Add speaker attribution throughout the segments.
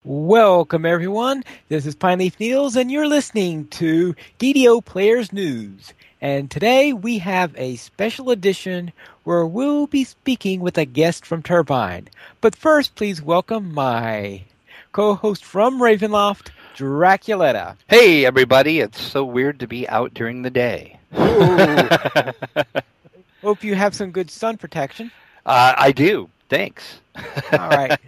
Speaker 1: Welcome, everyone. This is Pineleaf Niels, and you're listening to DDO Players News. And today we have a special edition where we'll be speaking with a guest from Turbine. But first, please welcome my co-host from Ravenloft, Draculetta.
Speaker 2: Hey, everybody. It's so weird to be out during the day.
Speaker 1: Ooh. Hope you have some good sun protection.
Speaker 2: I do. Thanks.
Speaker 1: All right.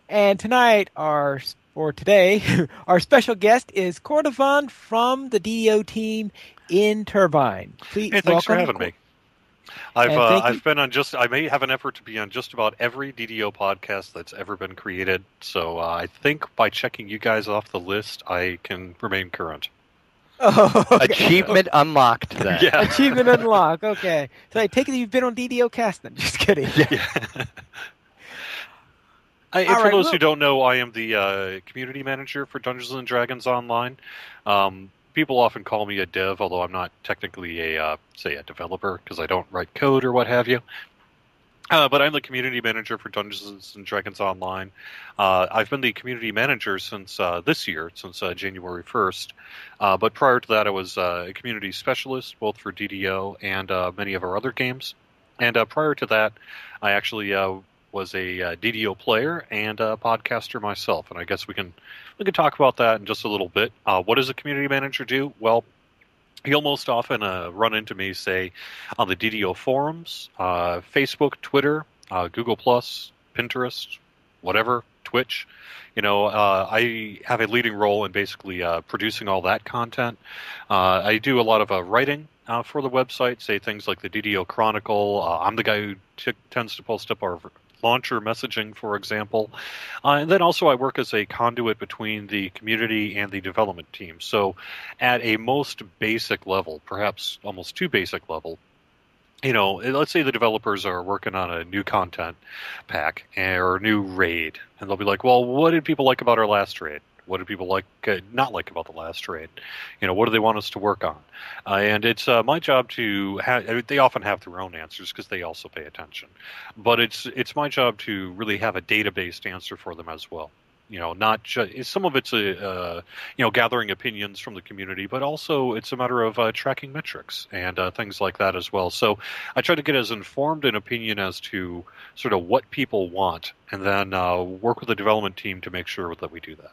Speaker 1: And tonight, our special guest is Cordovan from the DDO team in Turbine. Please,
Speaker 3: hey, thanks for having me.
Speaker 1: I've
Speaker 3: been on I may have an effort to be on just about every DDO podcast that's ever been created. So I think by checking you guys off the list, I can remain current.
Speaker 1: Oh, okay.
Speaker 2: Achievement unlocked then.
Speaker 3: Yeah.
Speaker 1: Achievement unlocked. Okay. So I take it you've been on DDO cast then. Just kidding.
Speaker 3: Yeah. For those who don't know, I am the community manager for Dungeons & Dragons Online. People often call me a dev, although I'm not technically a developer because I don't write code or what have you. But I'm the community manager for Dungeons & Dragons Online. I've been the community manager since this year, since January 1st. But prior to that, I was a community specialist, both for DDO and many of our other games. And prior to that, I actually was a DDO player and a podcaster myself. And I guess we can talk about that in just a little bit. What does a community manager do? Well, you'll most often run into me, say, on the DDO forums, Facebook, Twitter, Google+, Pinterest, whatever, Twitch. I have a leading role in basically producing all that content. I do a lot of writing for the website, say things like the DDO Chronicle. I'm the guy who tends to post up our launcher messaging, for example. And then also I work as a conduit between the community and the development team. So at a most basic level, perhaps almost too basic level, let's say the developers are working on a new content pack or a new raid, and they'll be like, well, what did people like about our last raid? What do people not like about the last raid? What do they want us to work on? And it's my job to they often have their own answers because they also pay attention. But it's my job to really have a database answer for them as well. Not just some of it's gathering opinions from the community, but also it's a matter of tracking metrics and things like that as well. So I try to get as informed an opinion as to sort of what people want, and then work with the development team to make sure that we do that.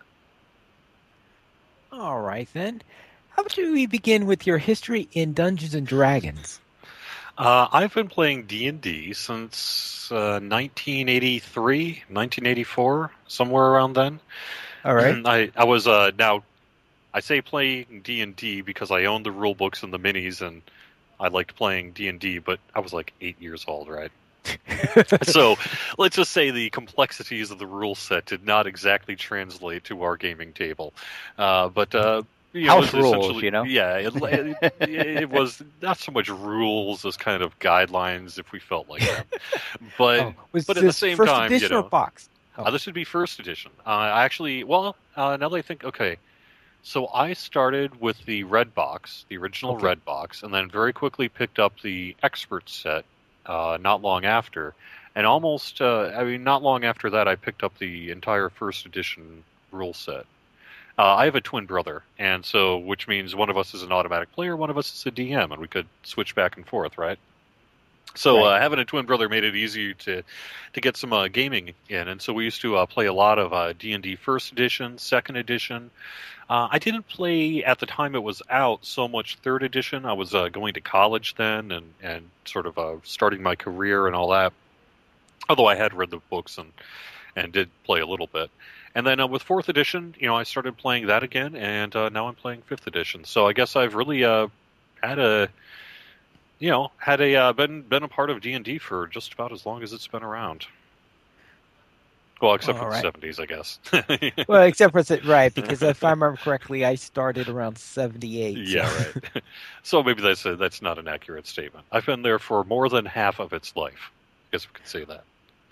Speaker 1: All right, then. How about we begin with your history in Dungeons & Dragons?
Speaker 3: I've been playing D&D since 1983, 1984, somewhere around then.
Speaker 1: All right.
Speaker 3: I was now I say playing D&D because I owned the rule books and the minis, and I liked playing D&D, but I was like 8 years old, right? So let's just say the complexities of the rule set did not exactly translate to our gaming table. But
Speaker 2: house rules,
Speaker 3: Yeah, it was not so much rules as kind of guidelines if we felt like that. But but at the same
Speaker 1: first
Speaker 3: time,
Speaker 1: edition or box?
Speaker 3: This would be first edition. I actually, now that I think, okay. So I started with the red box, the original red box, and then very quickly picked up the expert set. Not long after, and not long after that, I picked up the entire first edition rule set. I have a twin brother, and so which means one of us is an automatic player, one of us is a DM, and we could switch back and forth, right? So having a twin brother made it easier to get some gaming in, and so we used to play a lot of D&D first edition, second edition. I didn't play at the time it was out so much third edition. I was going to college then and sort of starting my career and all that. Although I had read the books and did play a little bit. And then with fourth edition, I started playing that again, and now I'm playing fifth edition. So I guess I've really been a part of D&D for just about as long as it's been around. Well, except for the 70s, I guess.
Speaker 1: Well, except for right, because if I remember correctly, I started around 78.
Speaker 3: Yeah, right. So maybe that's not an accurate statement. I've been there for more than half of its life. I guess we could say that.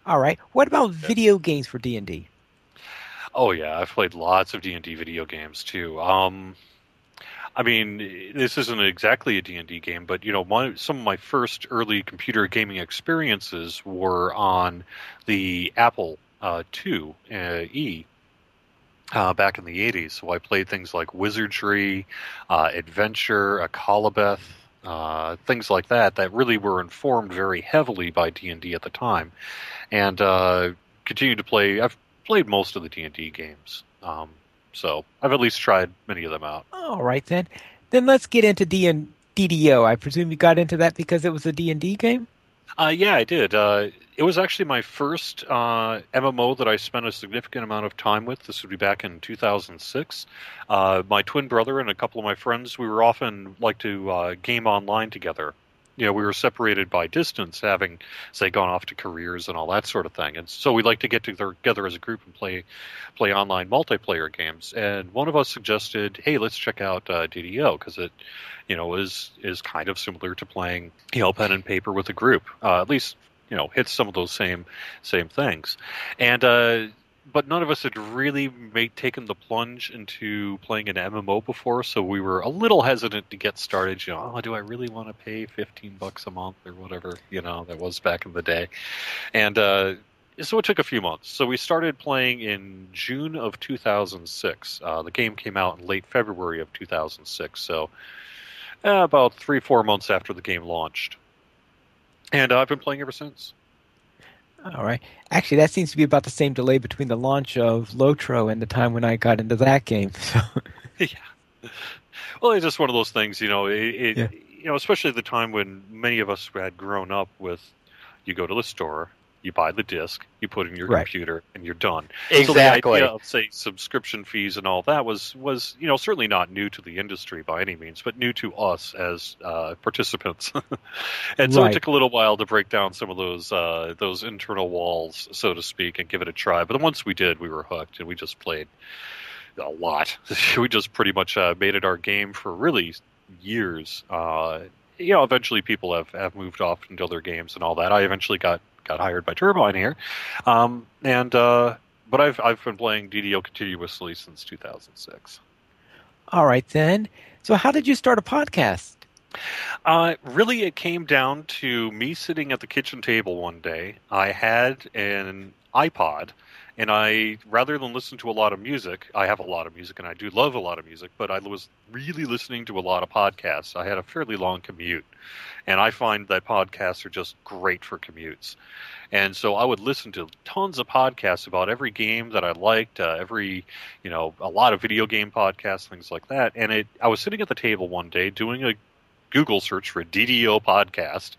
Speaker 1: All right. What about video games for D&D?
Speaker 3: Oh yeah, I've played lots of D&D video games too. I mean, this isn't exactly a D&D game, but some of my first early computer gaming experiences were on the Apple II E back in the 80s. So I played things like Wizardry, Adventure, Akalabeth, things like that really were informed very heavily by D&D at the time. And continued to play. I've played most of the D&D games. So I've at least tried many of them out.
Speaker 1: All right, then. Then let's get into DDO. I presume you got into that because it was a D&D game?
Speaker 3: Yeah, I did. It was actually my first MMO that I spent a significant amount of time with. This would be back in 2006. My twin brother and a couple of my friends, we were often like to game online together. You know, we were separated by distance, having, say, gone off to careers and all that sort of thing. And so we like to get together as a group and play online multiplayer games. And one of us suggested, hey, let's check out DDO because it, is kind of similar to playing, pen and paper with a group. At least, hits some of those same things. And but none of us had really taken the plunge into playing an MMO before, so we were a little hesitant to get started. Do I really want to pay $15 a month or whatever, that was back in the day. And so it took a few months. So we started playing in June of 2006. The game came out in late February of 2006, so about 3-4 months after the game launched. And I've been playing ever since.
Speaker 1: All right. Actually, that seems to be about the same delay between the launch of Lotro and the time when I got into that game. So.
Speaker 3: Yeah. Well, it's just one of those things, especially at the time when many of us had grown up with, you go to the store, you buy the disc, you put it in your computer, and you're done.
Speaker 2: Exactly.
Speaker 3: So the idea of, say, subscription fees and all that was certainly not new to the industry by any means, but new to us as participants. And so it took a little while to break down some of those internal walls, so to speak, and give it a try. But once we did, we were hooked, and we just played a lot. We just pretty much made it our game for really years. Eventually people have moved off into other games and all that. I eventually got hired by Turbine here, but I've been playing DDO continuously since 2006.
Speaker 1: All right then. So how did you start a podcast?
Speaker 3: Really, it came down to me sitting at the kitchen table one day. I had an iPod, and rather than listen to a lot of music, I have a lot of music, and I do love a lot of music, but I was really listening to a lot of podcasts. I had a fairly long commute, and I find that podcasts are just great for commutes. And so I would listen to tons of podcasts about every game that I liked, a lot of video game podcasts, things like that. And I was sitting at the table one day doing a Google search for a DDO podcast,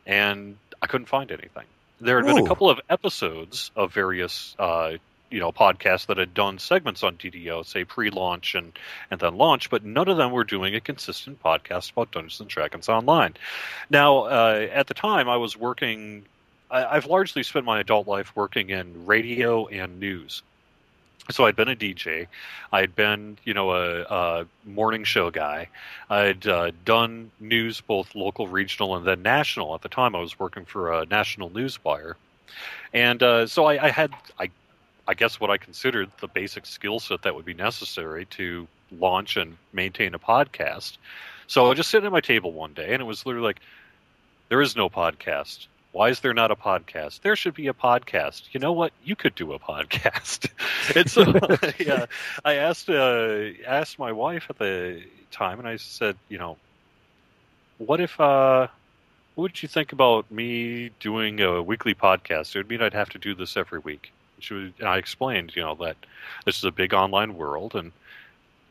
Speaker 3: and I couldn't find anything. There had been a couple of episodes of various, podcasts that had done segments on DDO, say pre-launch and then launch, but none of them were doing a consistent podcast about Dungeons and Dragons Online. Now, at the time, I was working. I've largely spent my adult life working in radio and news. So I'd been a DJ. I'd been, a morning show guy. I'd done news, both local, regional, and then national. At the time, I was working for a national news wire. And so I had, I guess, what I considered the basic skill set that would be necessary to launch and maintain a podcast. So I was just sitting at my table one day, and it was literally like, there is no podcast. Why is there not a podcast? There should be a podcast. You know what? You could do a podcast. And so I asked my wife at the time, and I said, what would you think about me doing a weekly podcast? It would mean I'd have to do this every week. And I explained, that this is a big online world, and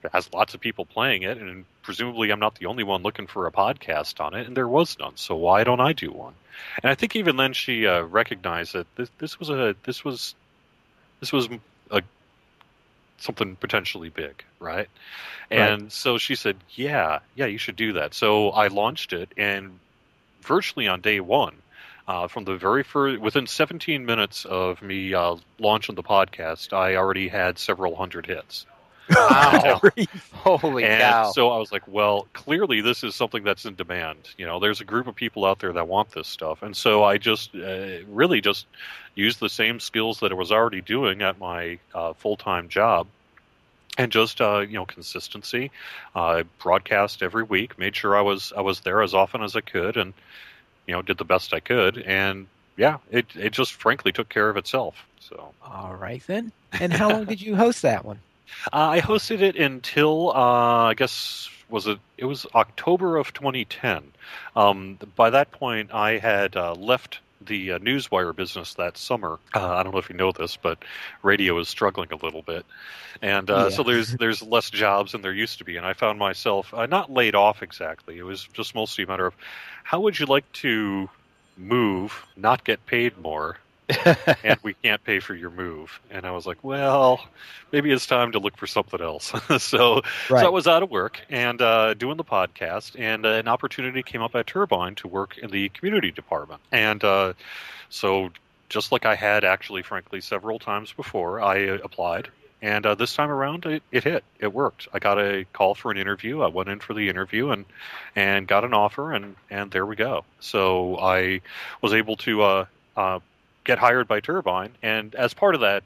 Speaker 3: it has lots of people playing it, and presumably I'm not the only one looking for a podcast on it, and there was none. So why don't I do one? And I think even then she recognized that this was something potentially big, right? And so she said, yeah, you should do that. So I launched it, and virtually on day one, from the very first, within 17 minutes of me launching the podcast, I already had several hundred hits.
Speaker 2: Wow. Holy cow.
Speaker 3: So I was like, well, clearly this is something that's in demand. There's a group of people out there that want this stuff. And so I just really just used the same skills that I was already doing at my full-time job. And just, consistency, broadcast every week, made sure I was there as often as I could, and, did the best I could. And yeah, it just frankly took care of itself. So.
Speaker 1: All right then. And how long did you host that one?
Speaker 3: I hosted it until I guess it was October of 2010. By that point, I had left the newswire business that summer. I don't know if you know this, but radio is struggling a little bit, and
Speaker 1: Yeah.
Speaker 3: so there's less jobs than there used to be. And I found myself not laid off exactly. It was just mostly a matter of how would you like to move, not get paid more, and we can't pay for your move. And I was like, well, maybe it's time to look for something else. so I
Speaker 1: Right.
Speaker 3: was out of work and doing the podcast, and an opportunity came up at Turbine to work in the community department. And so just like I had actually, frankly, several times before, I applied. And this time around, it hit. It worked. I got a call for an interview. I went in for the interview and got an offer, and there we go. So I was able to get hired by Turbine, and as part of that,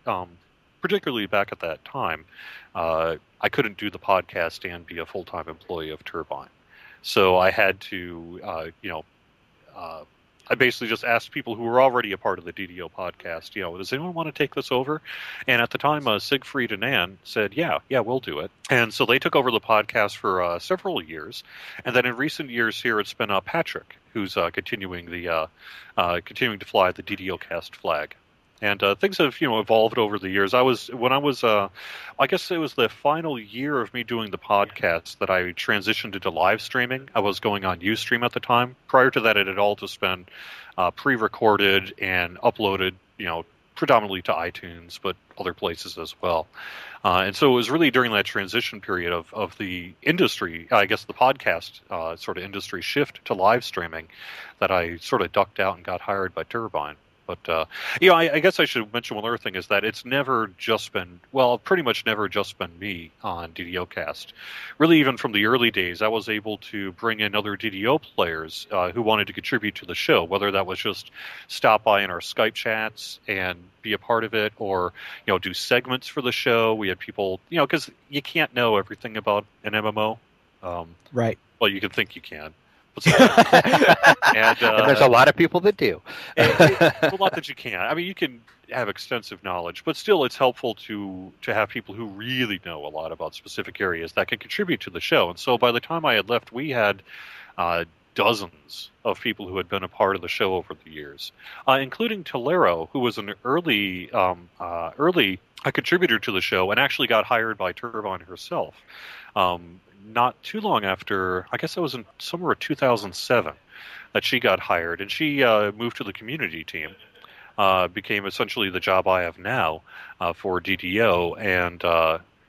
Speaker 3: particularly back at that time, I couldn't do the podcast and be a full-time employee of Turbine, so I had to, I basically just asked people who were already a part of the DDO podcast, does anyone want to take this over? And at the time, Siegfried and Ann said, yeah, we'll do it. And so they took over the podcast for several years. And then in recent years here, it's been Patrick who's continuing to fly the DDO cast flag. And things have, evolved over the years. I guess it was the final year of me doing the podcast that I transitioned into live streaming. I was going on Ustream at the time. Prior to that, it had all just been pre-recorded and uploaded, predominantly to iTunes, but other places as well. And so it was really during that transition period of the industry, I guess the podcast sort of industry shift to live streaming, that I sort of ducked out and got hired by Turbine. But, I guess I should mention one other thing is that it's pretty much never just been me on DDOcast. Really, even from the early days, I was able to bring in other DDO players who wanted to contribute to the show, whether that was just stop by in our Skype chats and be a part of it, or, do segments for the show. We had people, because you can't know everything about an MMO.
Speaker 1: Right.
Speaker 3: Well, you can think you can. And
Speaker 2: there's a lot of people that do.
Speaker 3: A lot that you can. I mean, you can have extensive knowledge, but still it's helpful to have people who really know a lot about specific areas that can contribute to the show. And so by the time I had left, we had dozens of people who had been a part of the show over the years, including Tolero, who was an early a contributor to the show and actually got hired by Turbine herself. Not too long after, I guess it was in summer of 2007, that she got hired, and she moved to the community team, became essentially the job I have now for DDO, and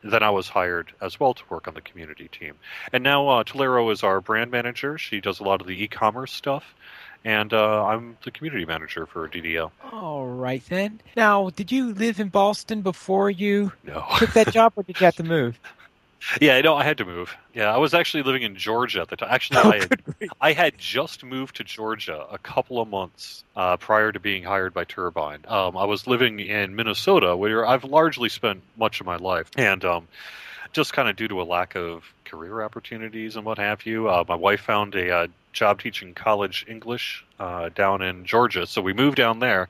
Speaker 3: then I was hired as well to work on the community team. And now Tolero is our brand manager. She does a lot of the e-commerce stuff, and I'm the community manager for DDO.
Speaker 1: All right, then. Now, did you live in Boston before you
Speaker 3: No.
Speaker 1: took that job, or did you have to move?
Speaker 3: Yeah, I had to move. Yeah, I was actually living in Georgia at the time. Actually, I had just moved to Georgia a couple of months prior to being hired by Turbine. I was living in Minnesota, where I've largely spent much of my life, and just kind of due to a lack of career opportunities and what have you, my wife found a job teaching college English down in Georgia, so we moved down there.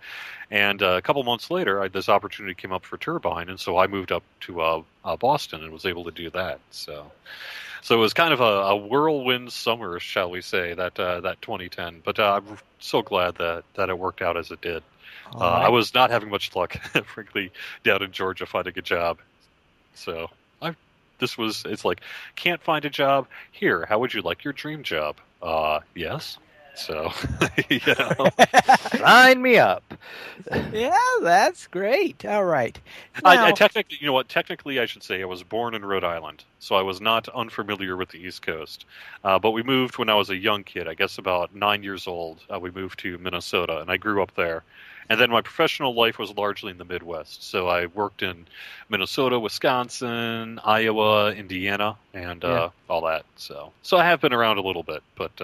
Speaker 3: And a couple months later, this opportunity came up for Turbine, and so I moved up to Boston and was able to do that. So it was kind of a whirlwind summer, shall we say, that 2010. But I'm so glad that it worked out as it did.
Speaker 1: Right.
Speaker 3: I was not having much luck, frankly, down in Georgia finding a job. So it's like, can't find a job? Here, how would you like your dream job? Yes. So,
Speaker 2: Sign me up.
Speaker 1: Yeah, that's great. All right.
Speaker 3: I
Speaker 1: Now,
Speaker 3: technically, technically I should say I was born in Rhode Island, so I was not unfamiliar with the East Coast. But we moved when I was a young kid, I guess about 9 years old. We moved to Minnesota, and I grew up there. And then my professional life was largely in the Midwest. So I worked in Minnesota, Wisconsin, Iowa, Indiana, and all that. So I have been around a little bit, but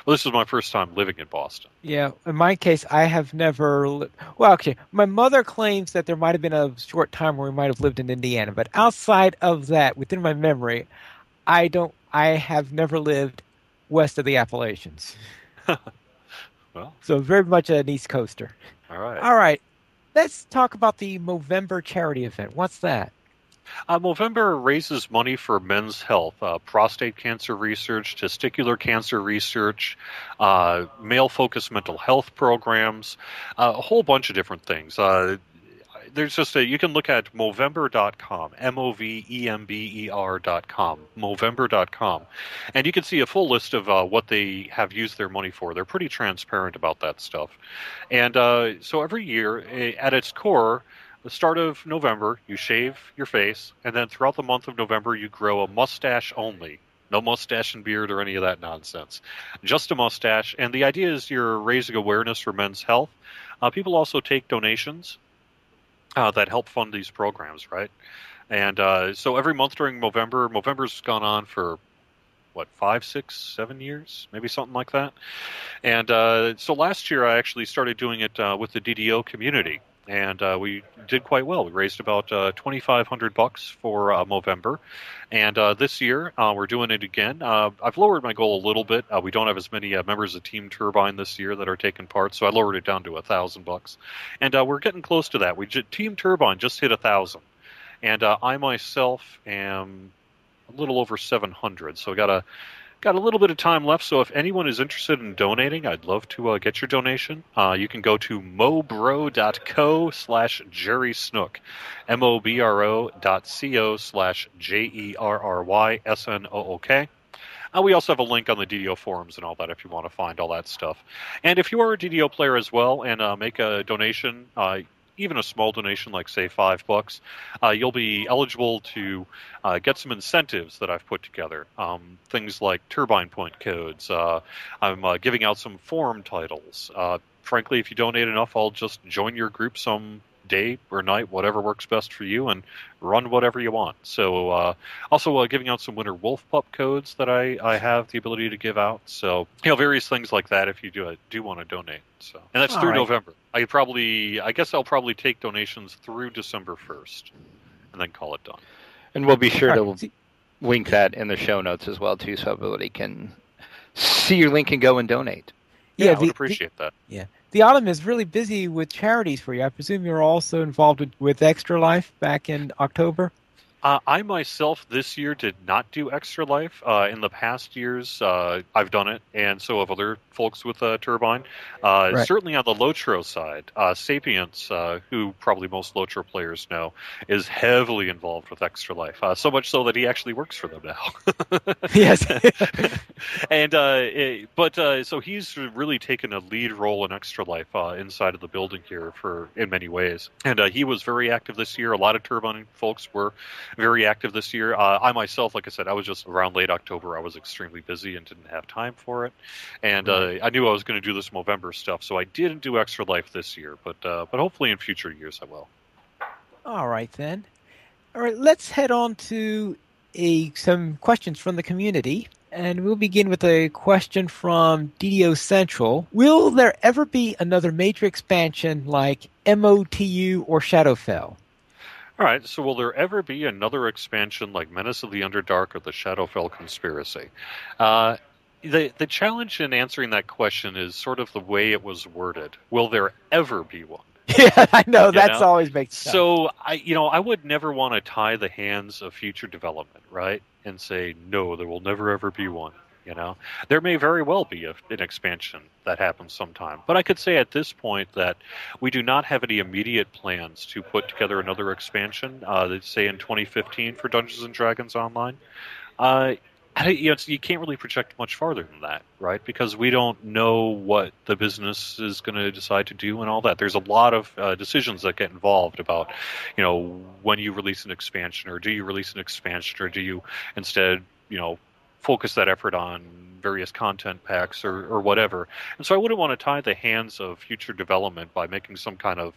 Speaker 3: this was my first time living in Boston.
Speaker 1: yeah, in my case, I have never well, okay, my mother claims that there might have been a short time where we might have lived in Indiana, but outside of that, within my memory, I have never lived west of the Appalachians.
Speaker 3: Well,
Speaker 1: So very much an East Coaster.
Speaker 3: all right.
Speaker 1: All right. Let's talk about the Movember charity event. What's that?
Speaker 3: Movember raises money for men's health, prostate cancer research, testicular cancer research, male-focused mental health programs, a whole bunch of different things. There's just you can look at Movember.com, Movember.com, Movember.com, and you can see a full list of what they have used their money for. They're pretty transparent about that stuff. And so every year, at its core, the start of November, you shave your face, and then throughout the month of November, you grow a mustache only. No mustache and beard or any of that nonsense. Just a mustache. And the idea is you're raising awareness for men's health. People also take donations that help fund these programs, right? And so every month during November's gone on for, 5, 6, 7 years? Maybe something like that. And so last year I actually started doing it with the DDO community. And we did quite well. We raised about $2,500 for Movember, and this year we're doing it again. I've lowered my goal a little bit. We don't have as many members of Team Turbine this year that are taking part, so I lowered it down to $1,000, and we're getting close to that. Team Turbine just hit 1,000, and I myself am a little over 700. So Got a little bit of time left, so if anyone is interested in donating, I'd love to get your donation. You can go to mobro.co/Jerry Snook, mobro.co/JerrySnook. We also have a link on the DDO forums and all that if you want to find all that stuff. And if you are a DDO player as well and make a donation, even a small donation like, say, $5, you'll be eligible to get some incentives that I've put together. Things like turbine point codes. I'm giving out some forum titles. Frankly, if you donate enough, I'll just join your group some day or night, whatever works best for you, and run whatever you want. So also giving out some Winter Wolf Pup codes that I have the ability to give out. So various things like that if you do want to donate. So, and that's through November. I guess I'll probably take donations through December 1st and then call it done.
Speaker 2: And we'll be sure to link that in the show notes as well too, so everybody can see your link and go and donate.
Speaker 3: Yeah, I would appreciate that.
Speaker 1: Yeah. The Autumn is really busy with charities for you. I presume you're also involved with Extra Life back in October?
Speaker 3: I myself this year did not do Extra Life. In the past years, I've done it, and so have other folks with Turbine. Right. Certainly on the Lotro side, Sapience, who probably most Lotro players know, is heavily involved with Extra Life. So much so that he actually works for them now.
Speaker 1: Yes.
Speaker 3: And so he's really taken a lead role in Extra Life inside of the building here in many ways. And he was very active this year. A lot of Turbine folks were very active this year. I myself, like I said, I was just around late October. I was extremely busy and didn't have time for it. And I knew I was going to do this Movember stuff, so I didn't do Extra Life this year. But hopefully in future years I will.
Speaker 1: All right, then. All right, let's head on to some questions from the community. And we'll begin with a question from DDO Central. Will there ever be another major expansion like MOTU or Shadowfell?
Speaker 3: All right, so will there ever be another expansion like Menace of the Underdark or the Shadowfell Conspiracy? The challenge in answering that question is sort of the way it was worded. Will there ever be one?
Speaker 1: Yeah, I know. Always makes sense.
Speaker 3: So, I would never want to tie the hands of future development, right? And say, no, there will never, ever be one. There may very well be an expansion that happens sometime. But I could say at this point that we do not have any immediate plans to put together another expansion, say in 2015 for Dungeons & Dragons Online. You can't really project much farther than that, right? Because we don't know what the business is going to decide to do and all that. There's a lot of decisions that get involved about, when you release an expansion, or do you release an expansion, or do you instead, focus that effort on various content packs or whatever. And so I wouldn't want to tie the hands of future development by making some kind of,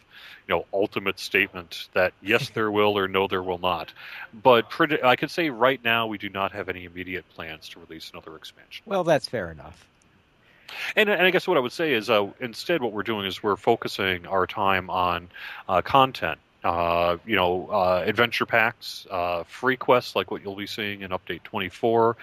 Speaker 3: ultimate statement that yes, there will, or no, there will not. But I could say right now we do not have any immediate plans to release another expansion.
Speaker 1: Well, that's fair enough.
Speaker 3: And I guess what I would say is instead what we're doing is we're focusing our time on content. Adventure packs, free quests like what you'll be seeing in Update 24,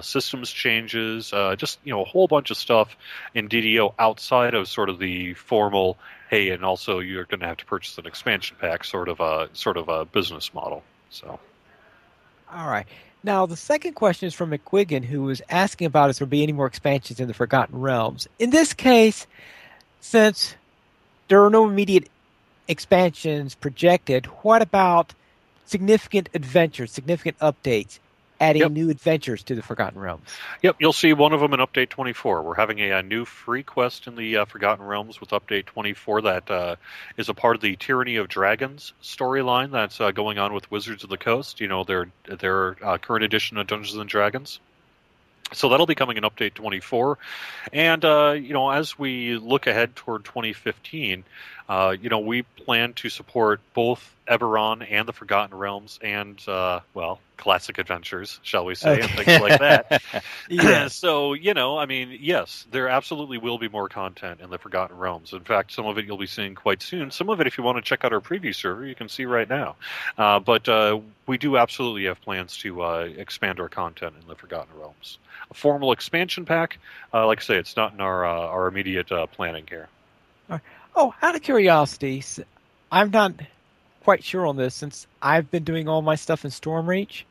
Speaker 3: systems changes, just a whole bunch of stuff in DDO outside of sort of the formal, hey, and also you're going to have to purchase an expansion pack sort of a business model. So.
Speaker 1: All right. Now, the second question is from McQuiggan, who was asking about if there will be any more expansions in the Forgotten Realms. In this case, since there are no immediate expansions projected, what about significant adventures, significant updates, adding new adventures to the Forgotten Realms?
Speaker 3: Yep, you'll see one of them in Update 24. We're having a new free quest in the Forgotten Realms with Update 24 that is a part of the Tyranny of Dragons storyline that's going on with Wizards of the Coast. You know, their current edition of Dungeons and Dragons. So that'll be coming in Update 24. And, as we look ahead toward 2015, we plan to support both Eberron and the Forgotten Realms and, classic adventures, shall we say, and things like that.
Speaker 1: Yeah.
Speaker 3: So, yes, there absolutely will be more content in the Forgotten Realms. In fact, some of it you'll be seeing quite soon. Some of it, if you want to check out our preview server, you can see right now. But we do absolutely have plans to expand our content in the Forgotten Realms. A formal expansion pack, like I say, it's not in our immediate planning here.
Speaker 1: Oh, out of curiosity, I'm not quite sure on this since I've been doing all my stuff in Stormreach,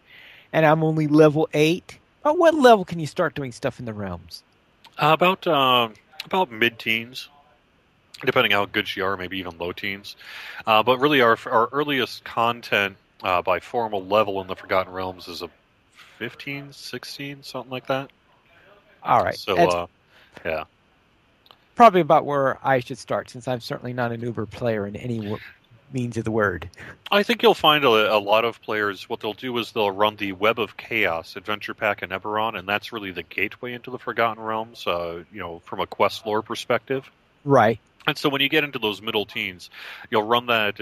Speaker 1: and I'm only level 8. At what level can you start doing stuff in the realms?
Speaker 3: About mid-teens, depending how good you are, maybe even low teens. But really, our earliest content by formal level in the Forgotten Realms is a 15, 16, something like that.
Speaker 1: All right.
Speaker 3: So, yeah.
Speaker 1: Probably about where I should start, since I'm certainly not an Uber player in any means of the word.
Speaker 3: I think you'll find a lot of players, what they'll do is they'll run the Web of Chaos adventure pack in Eberron, and that's really the gateway into the Forgotten Realms, from a quest lore perspective.
Speaker 1: Right.
Speaker 3: And so when you get into those middle teens, you'll run that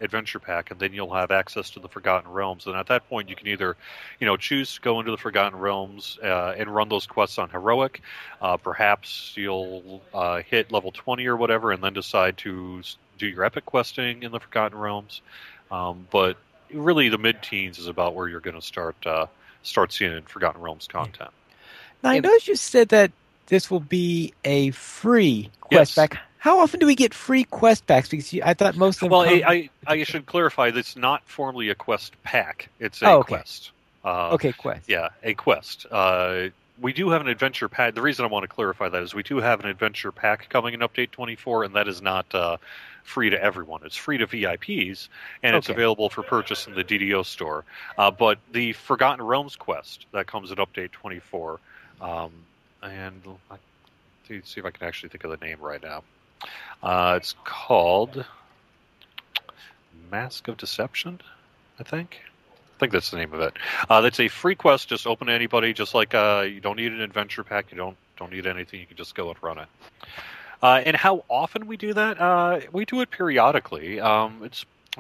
Speaker 3: adventure pack, and then you'll have access to the Forgotten Realms. And at that point, you can either, choose to go into the Forgotten Realms and run those quests on Heroic. Perhaps you'll hit level 20 or whatever, and then decide to do your epic questing in the Forgotten Realms. But really, the mid-teens is about where you're going to start seeing Forgotten Realms content.
Speaker 1: Now, I noticed you said that this will be a free quest pack. How often do we get free quest packs? Because I thought most of them.
Speaker 3: Well, I should clarify. It's not formally a quest pack. It's a quest.
Speaker 1: Quest.
Speaker 3: Yeah, a quest. We do have an adventure pack. The reason I want to clarify that is we do have an adventure pack coming in Update 24, and that is not free to everyone. It's free to VIPs, and it's available for purchase in the DDO store. But the Forgotten Realms quest that comes in Update 24, and let's see if I can actually think of the name right now. It's called Mask of Deception, I think. I think that's the name of it. That's a free quest, just open to anybody, just like you don't need an adventure pack, you don't need anything, you can just go and run it. And how often we do that? We do it periodically. I'm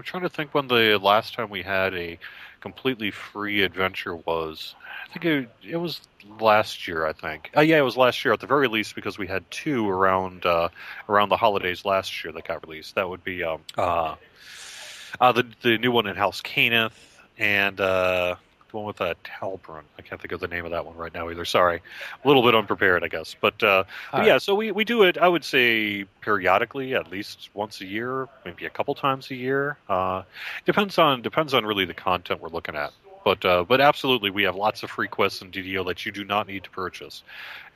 Speaker 3: trying to think when the last time we had a completely free adventure was. I think it was last year, I think. Yeah, it was last year at the very least, because we had 2 around the holidays last year that got released. That would be the new one in House Cannith and the one with Talbrun. I can't think of the name of that one right now either. Sorry. A little bit unprepared, I guess. But yeah, so we do it, I would say, periodically, at least once a year, maybe a couple times a year. Depends on really the content we're looking at. But absolutely, we have lots of free quests in DDO that you do not need to purchase,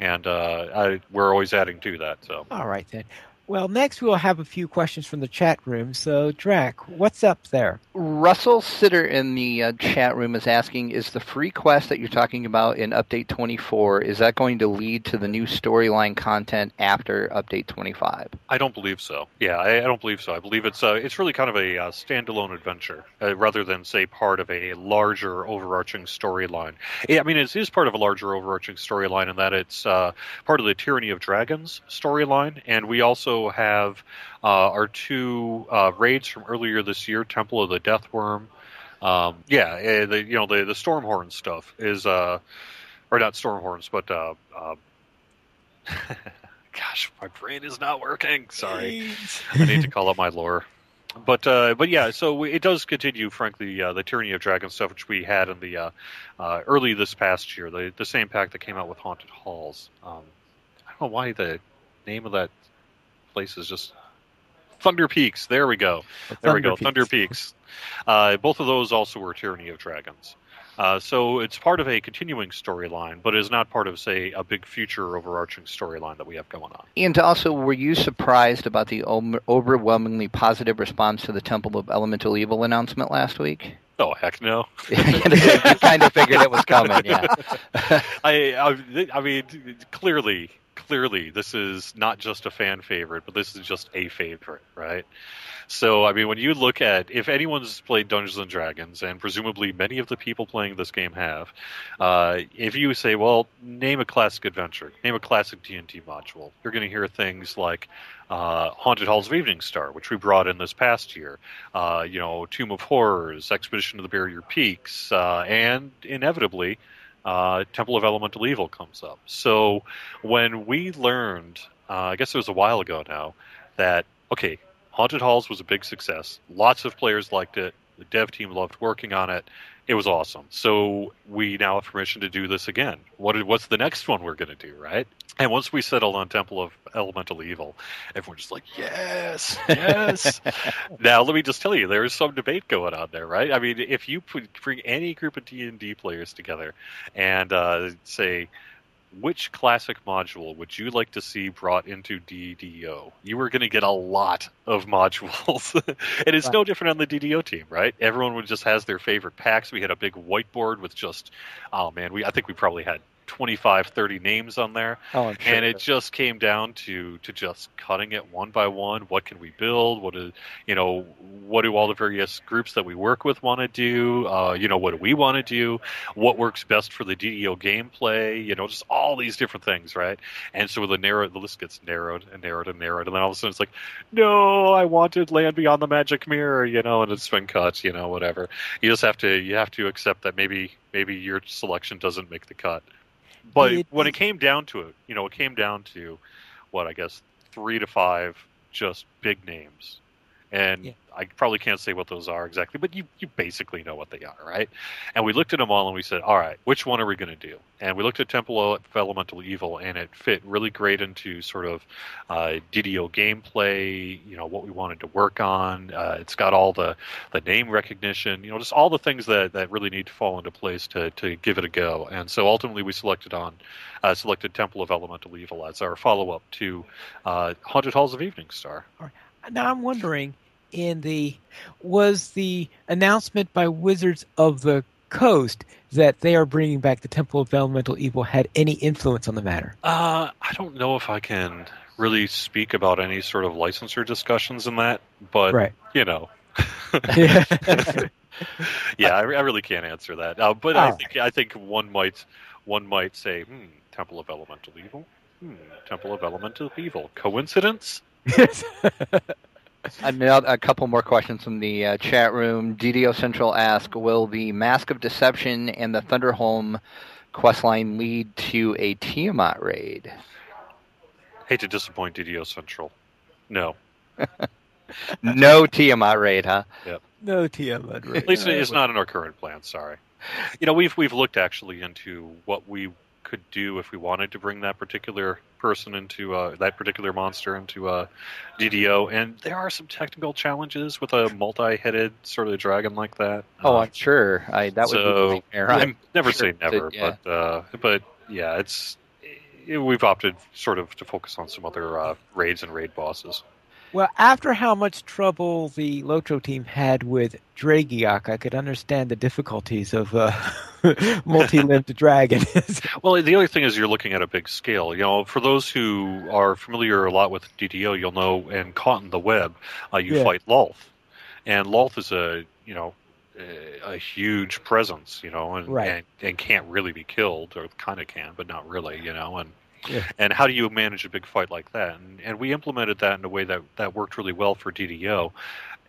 Speaker 3: and we're always adding to that. So,
Speaker 1: all right then. Well, next we'll have a few questions from the chat room. So, Drac, what's up there?
Speaker 2: Russell Sitter in the chat room is asking, is the free quest that you're talking about in Update 24, is that going to lead to the new storyline content after Update 25?
Speaker 3: I don't believe so. Yeah, I don't believe so. I believe it's really kind of a standalone adventure, rather than, say, part of a larger overarching storyline. I mean, it is part of a larger overarching storyline in that it's part of the Tyranny of Dragons storyline, and we also have our 2 raids from earlier this year, Temple of the Deathworm. The Stormhorn stuff is, or not Stormhorns, but gosh, my brain is not working. Sorry, I need to call up my lore. But yeah, so it does continue, frankly, the Tyranny of Dragons stuff, which we had in the early this past year, the same pack that came out with Haunted Halls. I don't know why the name of that place is just Thunder Peaks. There we go. Thunder Peaks. Both of those also were Tyranny of Dragons. So it's part of a continuing storyline, but is not part of, say, a big future overarching storyline that we have going on.
Speaker 2: And also, were you surprised about the overwhelmingly positive response to the Temple of Elemental Evil announcement last week?
Speaker 3: Oh, heck no.
Speaker 2: I kind of figured it was coming, yeah.
Speaker 3: I mean, clearly, this is not just a fan favorite, but this is just a favorite, right? So, I mean, when you look at, if anyone's played Dungeons & Dragons, and presumably many of the people playing this game have, if you say, well, name a classic adventure, name a classic D&D module, you're going to hear things like Haunted Halls of Evening Star, which we brought in this past year, Tomb of Horrors, Expedition to the Barrier Peaks, and inevitably, Temple of Elemental Evil comes up. So when we learned, I guess it was a while ago now, that, okay, Haunted Halls was a big success. Lots of players liked it. The dev team loved working on it. It was awesome. So we now have permission to do this again. What's the next one we're going to do, right? And once we settled on Temple of Elemental Evil, everyone's just like, yes. Now, let me just tell you, there is some debate going on there, right? I mean, if you bring any group of D&D players together and say, which classic module would you like to see brought into DDO? You are going to get a lot of modules. And it's no different on the DDO team, right? Everyone just has their favorite packs. We had a big whiteboard with just, I think we probably had 25, 30 names on there.
Speaker 1: Oh, I'm sure.
Speaker 3: And it just came down to just cutting it one by one. What can we build? What do all the various groups that we work with want to do? What do we want to do? What works best for the DDO gameplay? Just all these different things, right? And so the list gets narrowed and narrowed and narrowed, and then all of a sudden it's like, no, I wanted Land Beyond the Magic Mirror, and it's been cut, whatever. You just have to accept that maybe your selection doesn't make the cut. But when it came down to it, it came down to, 3 to 5 just big names. And I probably can't say what those are exactly, but you basically know what they are, right? And we looked at them all and we said, all right, which one are we going to do? And we looked at Temple of Elemental Evil, and it fit really great into sort of DDO gameplay, what we wanted to work on. It's got all the name recognition, just all the things that really need to fall into place to give it a go. And so ultimately we selected Temple of Elemental Evil as our follow-up to Haunted Halls of Evening Star.
Speaker 1: All right. Now I'm wondering, was the announcement by Wizards of the Coast that they are bringing back the Temple of Elemental Evil had any influence on the matter?
Speaker 3: I don't know if I can really speak about any sort of licensor discussions in that, but
Speaker 1: right.
Speaker 3: Yeah, I really can't answer that. But I think one might say, Temple of Elemental Evil, Temple of Elemental Evil, coincidence?
Speaker 2: A couple more questions from the chat room. DDO Central asks, will the Mask of Deception and the Thunderholm questline lead to a Tiamat raid?
Speaker 3: Hate to disappoint DDO Central. No.
Speaker 2: No Tiamat raid, huh?
Speaker 3: Yep.
Speaker 1: No Tiamat raid.
Speaker 3: At least it's not in our current plan, sorry. We've looked actually into what we could do if we wanted to bring that particular person into that particular monster into DDO, and there are some technical challenges with a multi-headed sort of dragon like that.
Speaker 2: Oh, I'm sure. That would be really fair.
Speaker 3: I'm never say never, but yeah, we've opted sort of to focus on some other raids and raid bosses.
Speaker 1: Well, after how much trouble the Lotro team had with Dragiok, I could understand the difficulties of multi-limbed dragon.
Speaker 3: Well, the other thing is you're looking at a big scale. For those who are familiar a lot with DDO, you'll know, and Caught in the Web, you fight Lolth. And Lolth is a huge presence, and can't really be killed, or kind of can, but not really, And how do you manage a big fight like that? And we implemented that in a way that worked really well for DDO.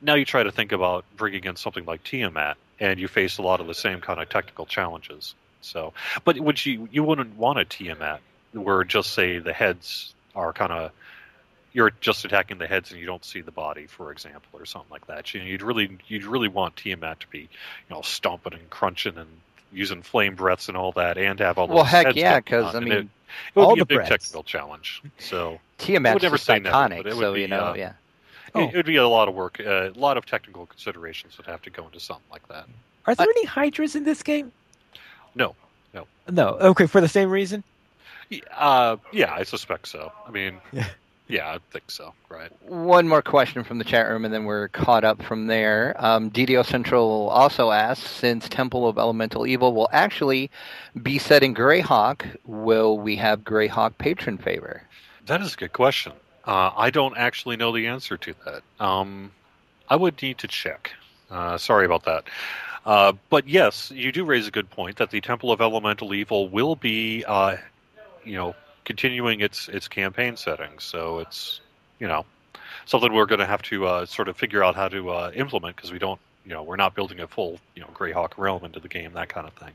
Speaker 3: Now you try to think about bringing in something like Tiamat, and you face a lot of the same kind of technical challenges. So, but you wouldn't want a Tiamat where just say the heads are you're just attacking the heads and you don't see the body, for example, or something like that. You'd really want Tiamat to be, stomping and crunching and using flame breaths and all that, and have all those.
Speaker 2: Well, heck
Speaker 3: heads
Speaker 2: yeah,
Speaker 3: going on.
Speaker 2: because
Speaker 3: it would
Speaker 1: all
Speaker 3: be a
Speaker 1: the
Speaker 3: big
Speaker 1: breaths.
Speaker 3: technical challenge. So
Speaker 2: Tiamat's
Speaker 3: never
Speaker 2: just
Speaker 3: say
Speaker 2: iconic,
Speaker 3: never, but it would be,
Speaker 2: yeah.
Speaker 3: it would be a lot of work, a lot of technical considerations would have to go into something like that.
Speaker 1: Are there any Hydras in this game?
Speaker 3: No.
Speaker 1: No. Okay, for the same reason?
Speaker 2: Yeah,
Speaker 3: I suspect so. I mean, yeah, I think so, right.
Speaker 2: One more question from the chat room, and then we're caught up from there. DDO Central also asks, since Temple of Elemental Evil will actually be set in Greyhawk, will we have Greyhawk patron favor?
Speaker 3: That is a good question. I don't actually know the answer to that. I would need to check. Sorry about that. But yes, you do raise a good point that the Temple of Elemental Evil will be, continuing its campaign settings. So it's, something we're going to have to sort of figure out how to implement because we don't, we're not building a full, Greyhawk realm into the game, that kind of thing.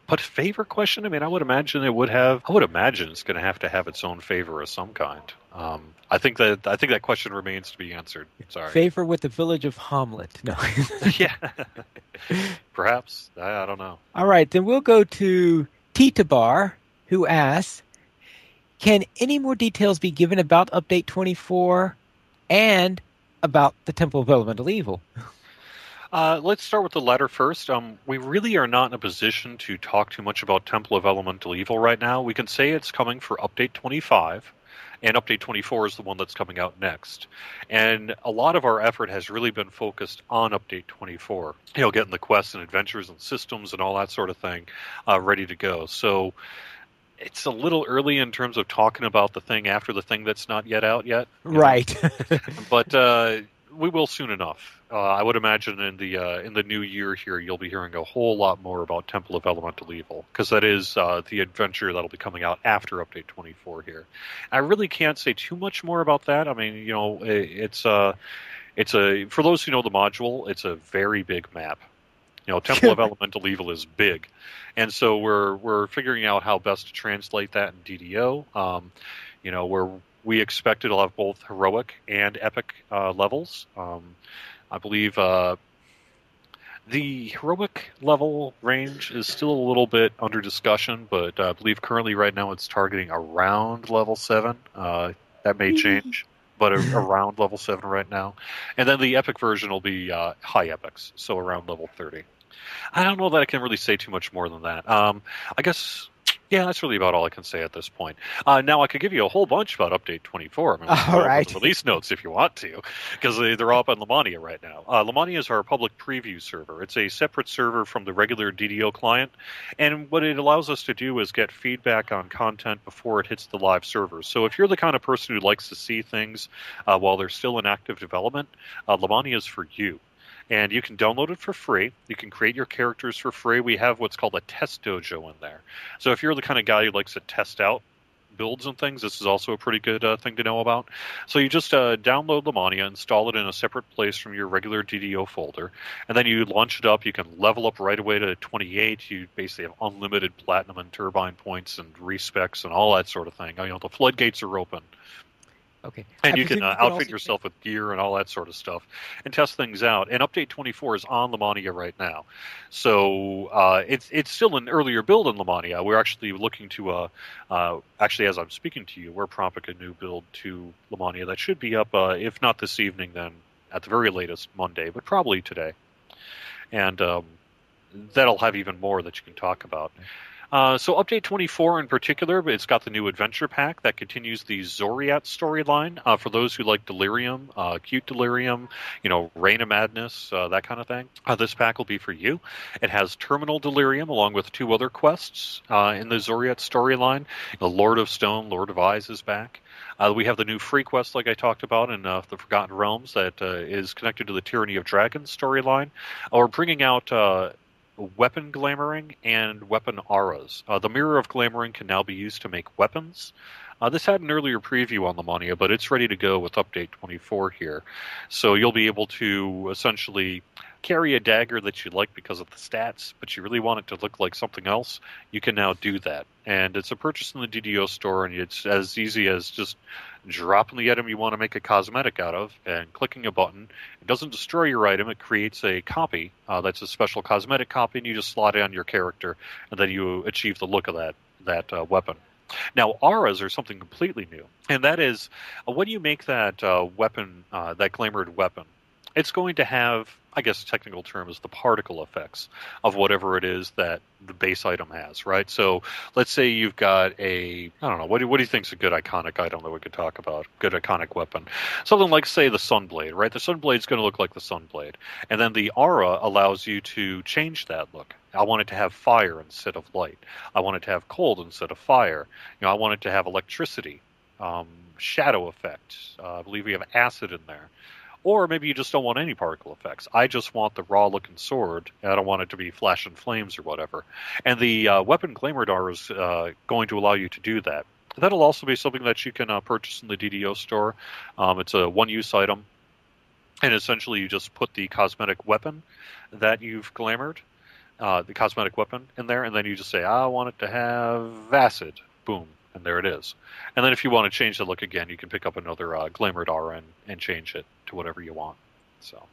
Speaker 3: But favor question, I mean, I would imagine it's going to have its own favor of some kind. I think that question remains to be answered. Sorry.
Speaker 1: Favor with the village of Hamlet. No.
Speaker 3: Yeah. Perhaps. I don't know.
Speaker 1: All right, then we'll go to Titabar, who asks, can any more details be given about Update 24 and about the Temple of Elemental Evil?
Speaker 3: Let's start with the latter first. We really are not in a position to talk too much about Temple of Elemental Evil right now. We can say it's coming for Update 25, and Update 24 is the one that's coming out next. And a lot of our effort has really been focused on Update 24, getting the quests and adventures and systems and all that sort of thing ready to go. So it's a little early in terms of talking about the thing after the thing that's not yet out yet.
Speaker 1: Right.
Speaker 3: But we will soon enough. I would imagine in the new year here, you'll be hearing a whole lot more about Temple of Elemental Evil, because that is the adventure that'll be coming out after Update 24 here. I really can't say too much more about that. I mean, it's for those who know the module, it's a very big map. Temple of Elemental Evil is big, and so we're figuring out how best to translate that in DDO. Where we expect it'll have both heroic and epic levels. I believe the heroic level range is still a little bit under discussion, but I believe currently right now it's targeting around level 7. That may change, but around level 7 right now. And then the epic version will be high epics, so around level 30. I don't know that I can really say too much more than that. I guess, yeah, that's really about all I can say at this point. Now, I could give you a whole bunch about Update 24. I mean,
Speaker 1: all right.
Speaker 3: The release notes if you want to, because they're up on Lamania right now. Lamania is our public preview server. It's a separate server from the regular DDO client, and what it allows us to do is get feedback on content before it hits the live server. So if you're the kind of person who likes to see things while they're still in active development, Lamania is for you. And you can download it for free. You can create your characters for free. We have what's called a test dojo in there. So if you're the kind of guy who likes to test out builds and things, this is also a pretty good thing to know about. So you just download Lamania, install it in a separate place from your regular DDO folder, and then you launch it up. You can level up right away to 28. You basically have unlimited platinum and turbine points and respecs and all that sort of thing. The floodgates are open.
Speaker 1: Okay.
Speaker 3: And you can outfit yourself with gear and all that sort of stuff and test things out. And Update 24 is on Lamania right now. So it's still an earlier build in Lamania. We're actually looking to, as I'm speaking to you, we're prompting a new build to Lamania that should be up, if not this evening, then at the very latest Monday, but probably today. And that'll have even more that you can talk about. So Update 24 in particular, it's got the new adventure pack that continues the Zoriat storyline for those who like Delirium, Cute Delirium, Reign of Madness, that kind of thing. This pack will be for you. It has Terminal Delirium along with 2 other quests in the Zoriat storyline. The Lord of Stone, Lord of Eyes is back. We have the new free quest, like I talked about, in the Forgotten Realms that is connected to the Tyranny of Dragons storyline. We're bringing out weapon glamoring and weapon auras. The Mirror of Glamoring can now be used to make weapons. This had an earlier preview on Lamania, but it's ready to go with Update 24 here. So you'll be able to essentially carry a dagger that you like because of the stats, but you really want it to look like something else. You can now do that. And it's a purchase in the DDO store, and it's as easy as just dropping the item you want to make a cosmetic out of and clicking a button. It doesn't destroy your item. It creates a copy that's a special cosmetic copy, and you just slot it on your character, and then you achieve the look of that weapon. Now, auras are something completely new, and that is when you make that weapon, that glamored weapon, it's going to have, I guess, technical term is the particle effects of whatever it is that the base item has, right? So let's say you've got I don't know, what do you think is a good iconic item that we could talk about? Good iconic weapon. Something like, say, the Sunblade, right? The Sunblade's going to look like the Sunblade. And then the aura allows you to change that look. I want it to have fire instead of light. I want it to have cold instead of fire. I want it to have electricity, shadow effect. I believe we have acid in there. Or maybe you just don't want any particle effects. I just want the raw-looking sword, and I don't want it to be flashing flames or whatever. And the Weapon Glamour is going to allow you to do that. That'll also be something that you can purchase in the DDO store. It's a one-use item, and essentially you just put the cosmetic weapon that you've glamored, the cosmetic weapon in there, and then you just say, I want it to have acid. Boom. And there it is. And then if you want to change the look again, you can pick up another glamored aura and change it to whatever you want. So,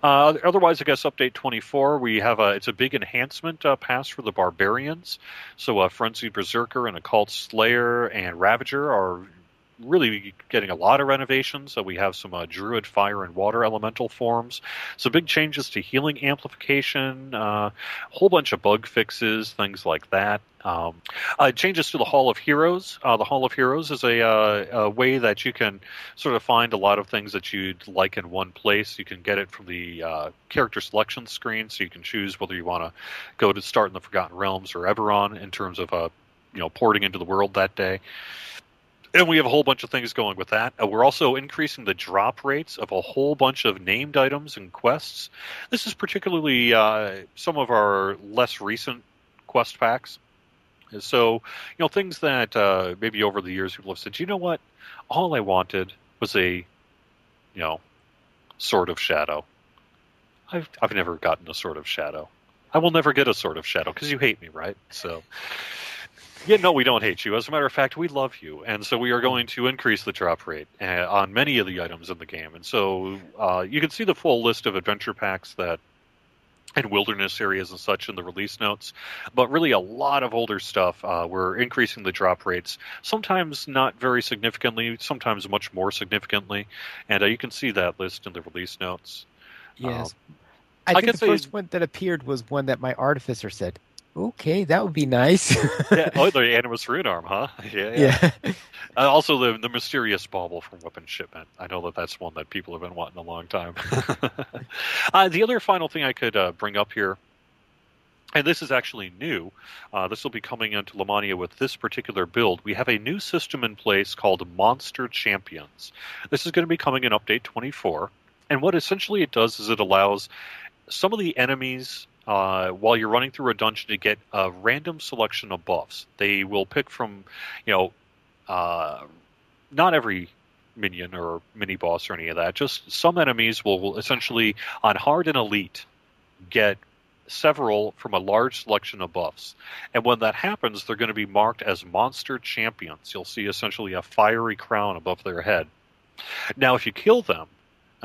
Speaker 3: otherwise, I guess update 24, we have it's a big enhancement pass for the barbarians. So, Frenzied Berserker and Occult Slayer and Ravager are really getting a lot of renovations. So we have some Druid Fire and Water Elemental forms, some big changes to healing amplification, a whole bunch of bug fixes, things like that. Changes to the Hall of Heroes. The Hall of Heroes is a way that you can sort of find a lot of things that you'd like in one place. You can get it from the character selection screen, so you can choose whether you want to go to start in the Forgotten Realms or Eberron in terms of porting into the world that day. And we have a whole bunch of things going with that. We're also increasing the drop rates of a whole bunch of named items and quests. This is particularly some of our less recent quest packs. So, things that maybe over the years people have said, you know what? All I wanted was a, Sword of Shadow. I've never gotten a Sword of Shadow. I will never get a Sword of Shadow because you hate me, right? So... Yeah, no, we don't hate you. As a matter of fact, we love you. And so we are going to increase the drop rate on many of the items in the game. And so you can see the full list of adventure packs and wilderness areas and such in the release notes. But really a lot of older stuff. We're increasing the drop rates, sometimes not very significantly, sometimes much more significantly. And you can see that list in the release notes.
Speaker 1: Yes. I think the first one that appeared was one that my artificer said, okay, that would be nice.
Speaker 3: Yeah. Oh, the Animus Rune Arm, huh? Yeah. Also, the mysterious bauble from Weapon Shipment. I know that's one that people have been wanting a long time. The other final thing I could bring up here, and this is actually new. This will be coming into Lamania with this particular build. We have a new system in place called Monster Champions. This is going to be coming in Update 24. And what essentially it does is it allows some of the enemies... while you're running through a dungeon to get a random selection of buffs. They will pick from, not every minion or mini-boss or any of that. Just some enemies will essentially, on hard and elite, get several from a large selection of buffs. And when that happens, they're going to be marked as monster champions. You'll see essentially a fiery crown above their head. Now, if you kill them,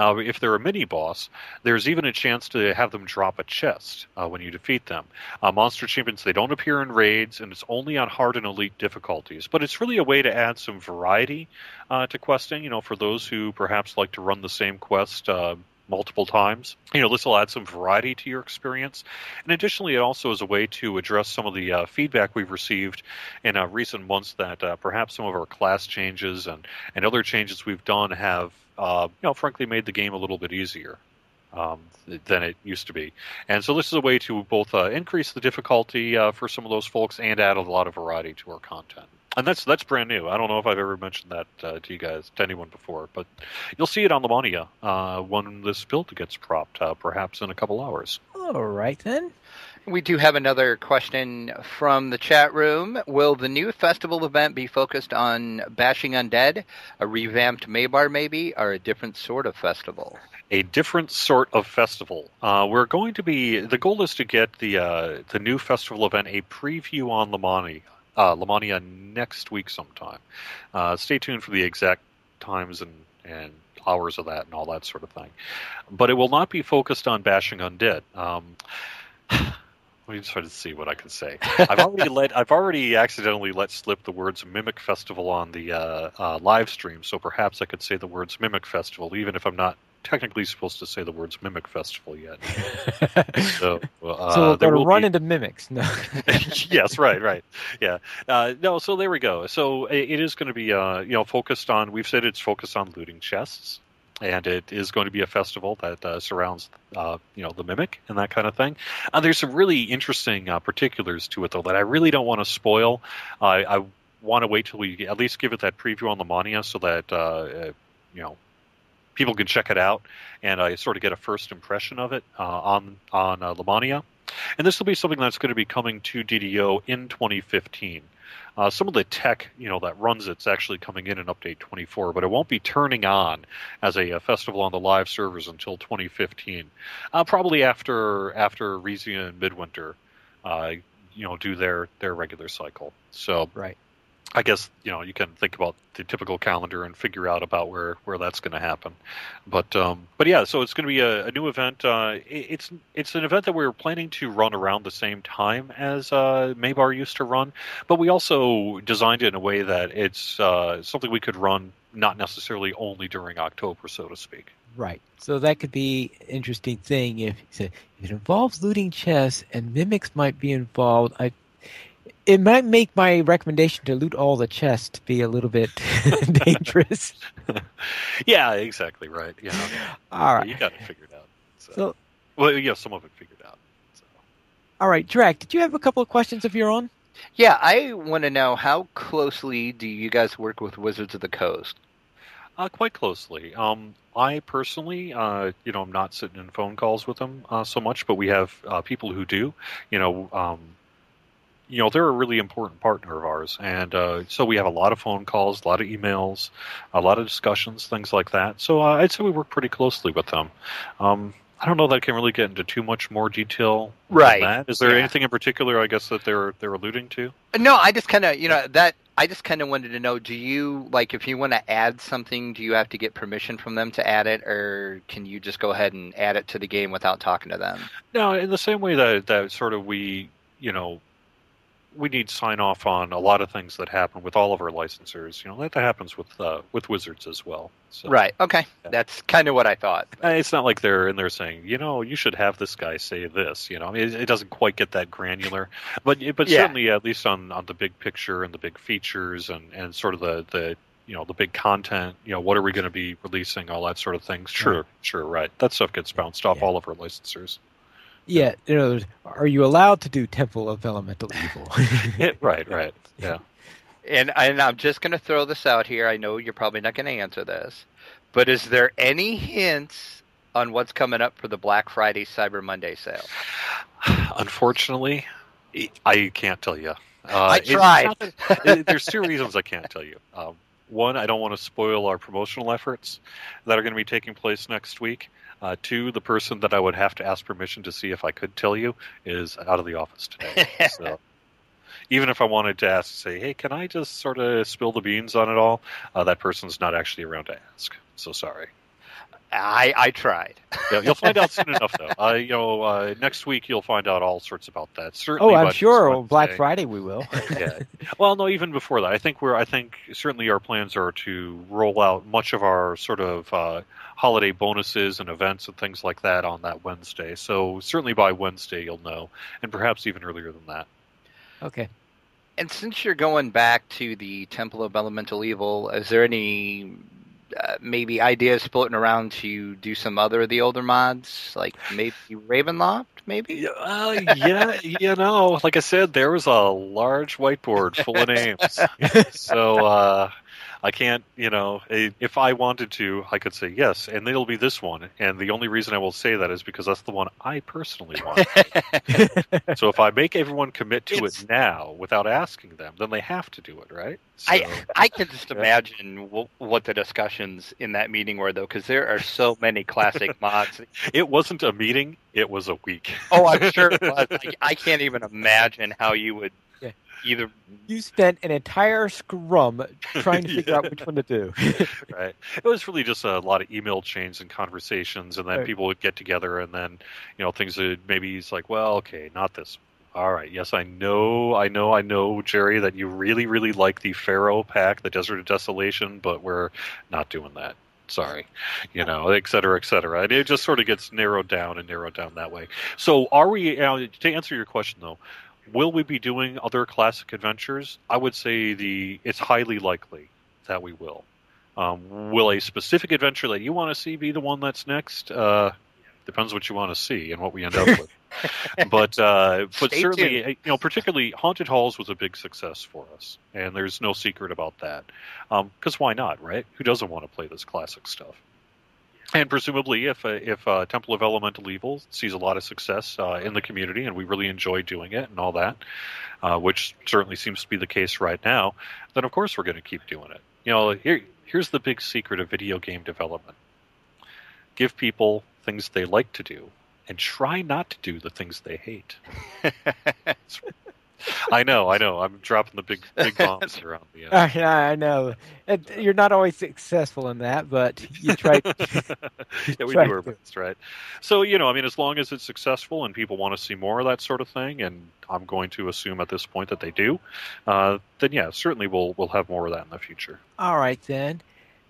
Speaker 3: if they're a mini-boss, there's even a chance to have them drop a chest when you defeat them. Monster Champions, they don't appear in raids, and it's only on hard and elite difficulties. But it's really a way to add some variety to questing, for those who perhaps like to run the same quest multiple times. This will add some variety to your experience. And additionally, it also is a way to address some of the feedback we've received in recent months that perhaps some of our class changes and other changes we've done have frankly made the game a little bit easier than it used to be. And so this is a way to both increase the difficulty for some of those folks and add a lot of variety to our content. And that's brand new. I don't know if I've ever mentioned that to you guys, to anyone before, but you'll see it on Lamania when this build gets propped, perhaps in a couple hours.
Speaker 1: All right, then.
Speaker 2: We do have another question from the chat room. Will the new festival event be focused on bashing undead, a revamped Maybar maybe, or a different sort of festival?
Speaker 3: A different sort of festival. We're going to be... The goal is to get the new festival event a preview on Lamania next week sometime. Stay tuned for the exact times and hours of that and all that sort of thing. But it will not be focused on bashing undead. Let me try to see what I can say. I've already accidentally let slip the words Mimic Festival on the live stream, so perhaps I could say the words Mimic Festival, even if I'm not technically supposed to say the words Mimic Festival yet. So
Speaker 1: we're going to run into mimics. No.
Speaker 3: Yes, right. Yeah. No, so there we go. So it is going to be, focused on, we've said it's focused on looting chests. And it is going to be a festival that surrounds, the Mimic and that kind of thing. There's some really interesting particulars to it, though, that I really don't want to spoil. I want to wait till we at least give it that preview on Lamania so that, people can check it out and I sort of get a first impression of it on Lamania. And this will be something that's going to be coming to DDO in 2015. Some of the tech, that runs it's actually coming in update 24, but it won't be turning on as a festival on the live servers until 2015. Probably after Resia and Midwinter, do their regular cycle. So
Speaker 1: right.
Speaker 3: I guess you can think about the typical calendar and figure out about where that's going to happen, but yeah, so it's going to be a new event. It's an event that we're planning to run around the same time as Maybar used to run, but we also designed it in a way that it's something we could run not necessarily only during October, so to speak.
Speaker 1: Right. So that could be an interesting thing if it involves looting chests and mimics might be involved. It might make my recommendation to loot all the chests be a little bit dangerous.
Speaker 3: Yeah, exactly right.
Speaker 1: All right.
Speaker 3: You got it figured out.
Speaker 1: So,
Speaker 3: some of it figured out. So.
Speaker 1: All right, Drac, did you have a couple of questions of your own?
Speaker 2: Yeah, I want to know, how closely do you guys work with Wizards of the Coast?
Speaker 3: Quite closely. I personally, I'm not sitting in phone calls with them so much, but we have people who do. They're a really important partner of ours, and so we have a lot of phone calls, a lot of emails, a lot of discussions, things like that. So I'd say we work pretty closely with them. I don't know that I can really get into too much more detail
Speaker 2: right.
Speaker 3: than that. Is there anything in particular, I guess, that they're alluding to?
Speaker 2: No, I just kind of, I just kind of wanted to know, do you, if you want to add something, do you have to get permission from them to add it, or can you just go ahead and add it to the game without talking to them?
Speaker 3: No, in the same way that sort of we need sign off on a lot of things that happen with all of our licensors. That happens with Wizards as well. So,
Speaker 2: right. Okay. Yeah. That's kind of what I thought.
Speaker 3: It's not like they're in there saying, you should have this guy say this. It doesn't quite get that granular, but certainly at least on the big picture and the big features and sort of the big content. What are we going to be releasing? All that sort of things. Sure. Right. That stuff gets bounced off all of our licensors.
Speaker 1: Yeah, are you allowed to do Temple of Elemental Evil?
Speaker 3: Right. Yeah.
Speaker 2: And I'm just going to throw this out here. I know you're probably not going to answer this, but is there any hints on what's coming up for the Black Friday Cyber Monday sale?
Speaker 3: Unfortunately, I can't tell you.
Speaker 2: I tried.
Speaker 3: There's two reasons I can't tell you. One, I don't want to spoil our promotional efforts that are going to be taking place next week. Two, the person that I would have to ask permission to see if I could tell you is out of the office today. So even if I wanted to ask, say, hey, can I just sort of spill the beans on it all? That person's not actually around to ask. So sorry.
Speaker 2: I tried.
Speaker 3: Yeah, you'll find out soon enough, though. Next week you'll find out all sorts about that. Certainly.
Speaker 1: I'm sure Black Friday we will.
Speaker 3: Yeah. Well, no, even before that, I think certainly our plans are to roll out much of our sort of holiday bonuses and events and things like that on that Wednesday. So certainly by Wednesday you'll know, and perhaps even earlier than that.
Speaker 1: Okay.
Speaker 2: And since you're going back to the Temple of Elemental Evil, is there any maybe ideas floating around to do some other of the older mods, like maybe Ravenloft, maybe?
Speaker 3: Yeah, like I said, there was a large whiteboard full of names. So I can't, if I wanted to, I could say yes, and it'll be this one. And the only reason I will say that is because that's the one I personally want. So if I make everyone commit to it now without asking them, then they have to do it, right? So,
Speaker 2: I can just imagine what the discussions in that meeting were, though, because there are so many classic mods.
Speaker 3: It wasn't a meeting; it was a week.
Speaker 2: Oh, I'm sure it was. I can't even imagine how you would. Either
Speaker 1: you spent an entire scrum trying to figure out which one to do.
Speaker 3: Right. It was really just a lot of email chains and conversations, and then people would get together, and then things would maybe it's like, well, okay, not this. All right. Yes, I know, Jerry, that you really, really like the Pharaoh pack, the Desert of Desolation, but we're not doing that. Sorry, et cetera, et cetera. And it just sort of gets narrowed down and narrowed down that way. So, are we? To answer your question, though, will we be doing other classic adventures? I would say it's highly likely that we will. Will a specific adventure that you want to see be the one that's next? Depends what you want to see and what we end up with. But
Speaker 2: Stay
Speaker 3: certainly,
Speaker 2: tuned.
Speaker 3: particularly Haunted Halls was a big success for us, and there's no secret about that. Because why not, right? Who doesn't want to play this classic stuff? And presumably, if Temple of Elemental Evil sees a lot of success in the community, and we really enjoy doing it and all that, which certainly seems to be the case right now, then of course we're going to keep doing it. Here's the big secret of video game development: give people things they like to do, and try not to do the things they hate. I know. I'm dropping the big bombs around the end.
Speaker 1: I know. You're not always successful in that, but you try.
Speaker 3: Yeah, we do our best, right? So, as long as it's successful and people want to see more of that sort of thing, and I'm going to assume at this point that they do, then yeah, certainly we'll have more of that in the future.
Speaker 1: All right, then.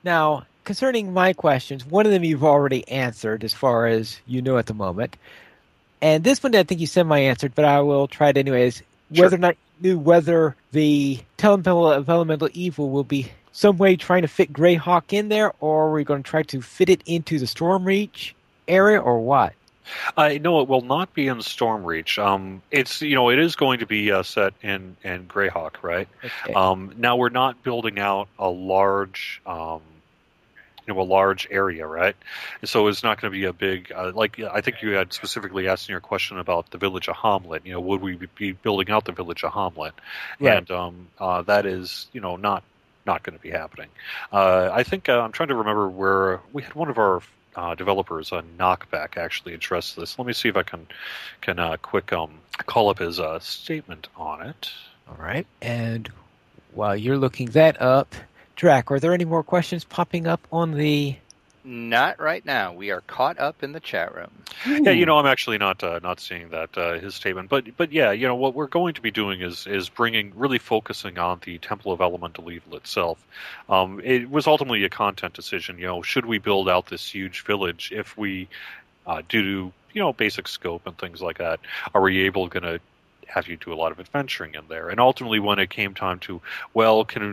Speaker 1: Now, concerning my questions, one of them you've already answered as far as you know at the moment. And this one I think you semi-answered, but I will try it anyways.
Speaker 3: Sure.
Speaker 1: Whether or not you knew whether the Temple of Elemental Evil will be some way trying to fit Greyhawk in there, or are we going to try to fit it into the Stormreach area, or what?
Speaker 3: No, it will not be in Stormreach. It is going to be set in Greyhawk, right?
Speaker 1: Okay.
Speaker 3: Now we're not building out a large area, right? So it's not going to be a big, I think you had specifically asked in your question about the village of Hamlet. Would we be building out the village of Hamlet?
Speaker 1: Right.
Speaker 3: And that is, not going to be happening. I think I'm trying to remember where we had one of our developers on Knockback actually address this. Let me see if I can quick call up his statement on it.
Speaker 1: All right. And while you're looking that up, Drac, are there any more questions popping up on the...
Speaker 2: Not right now. We are caught up in the chat room.
Speaker 1: Ooh.
Speaker 3: Yeah, I'm actually not seeing that his statement, but yeah, what we're going to be doing is really focusing on the Temple of Elemental Evil itself. It was ultimately a content decision. Should we build out this huge village if we do basic scope and things like that? Are we going to have you do a lot of adventuring in there? And ultimately, when it came time to,